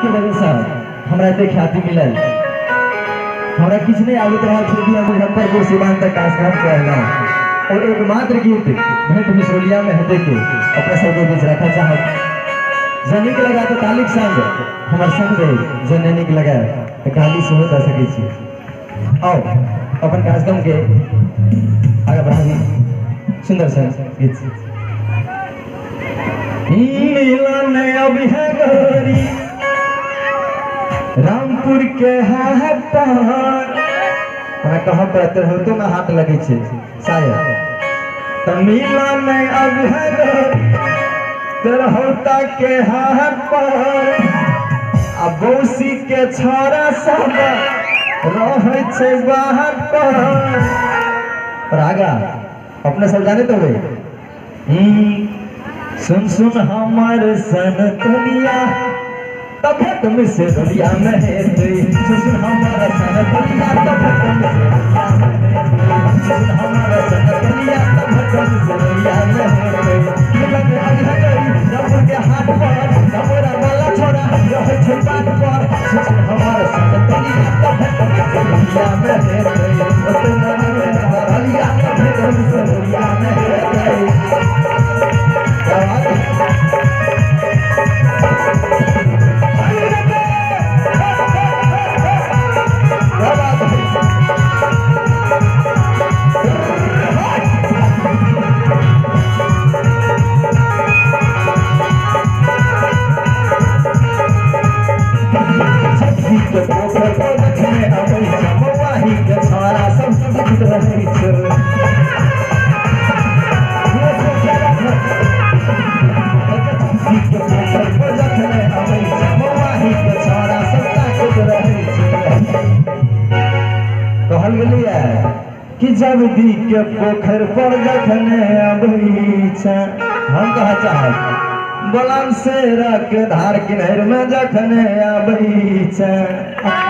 के वजह से हमरा इतने ख्याति मिलल। हमरा किछ नहीं आगत रहा फिर भी हम मुजफ्फरपुर सीमांत तक कार्यक्रम करेगा और एकमात्र गीत भेंट मिसरोलिया में हटे के अपने सबके बीच रखा चाहत। जनिक लगा तो तालिक संग हमर संग दे जननिक लगा तो गाली से हो सके छी। आओ अपन कार्यक्रम के आगे बढ़ाई सुंदर सा गीत। मिलन अब है गोरी रामपुर के हाट पर मैं कहाँ पर तेरे तो में हाथ लगे छे शायद तो मिलन अब है गोरी तेरे होता के हाट पर अब बौसी के छोरा सब रहे छे बाहर पर आगा अपने सब जाने तो भाई सुन सुन हमार सन दुनिया तब तुम से दुनिया में है सुन सुन हमारा सन दुनिया तब तुम से सुन हमारा सन दुनिया तब तुम से दुनिया में है मिलन अब है रामपुर के हाट पर हमरा वाला छोरा रहे छे बात पर सुन सुन हमारा सन दुनिया तब तुम से दुनिया में है दुनिया तब तुम से दुनिया में है। कि जब दी के पोखर पर जखने अबीछा हम कहा चाहत बलम से रख धार किनार में जखने अबीछा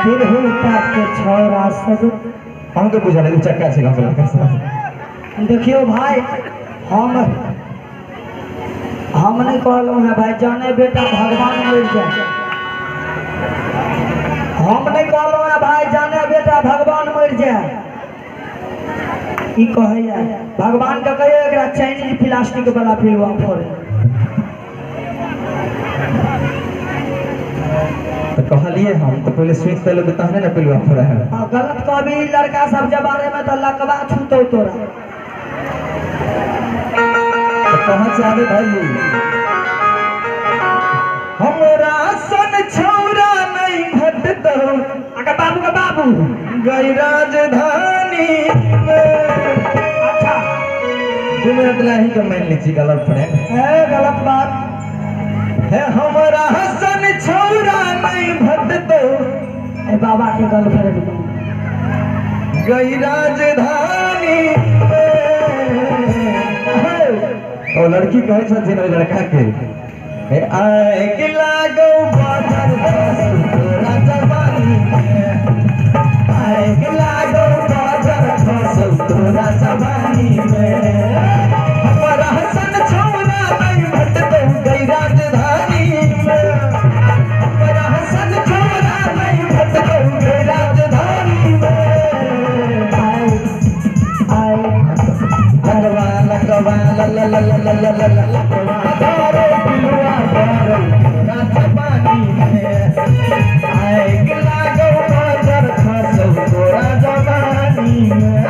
फिर हुलका के छोरा सब हम तो बुझा नहीं चक्का से हम देखियो भाई हम नहीं कहलो है भाई जाने बेटा भगवान मिल जाए। हम नहीं कहलो है भाई जाने बेटा भगवान मिल जाए ई कहे भगवान का कहे एकरा चाइनीज प्लास्टिक वाला फिलवा फोड़े तो कहलिए हम तो पहले स्विच पहले बताने ना पिलवा फोड़ा है। गलत कभी लड़का सब के बारे में तो लकवा छूतो तोरा तो कहां से आवे भाई हमरा सन छौरा नहीं भटतो अगर बाबू का बाबू गई राजधानी में अच्छा तुम इतना ही कम मान लीजिए गलत पड़े है गलत बात है हमारा हसन छौरा नहीं भटतो ए बाबा के गर्लफ्रेंड गई राजधानी ओ लड़की कहे छथिन ओ लड़का के आए कि लागो बाजार तोरा जवानी में आए कि लागो बाजार तोरा जवानी में हमारा हसन छौरा नहीं भटतो गई राजधानी में हमारा हसन छौरा नहीं भटतो गई राजधानी में लगवा लगवा ला ला ला ला ला ला ला लगवा दारो पिलवा दारो राजवानी में आए कि लागो बाजार खसो तोरा जवानी में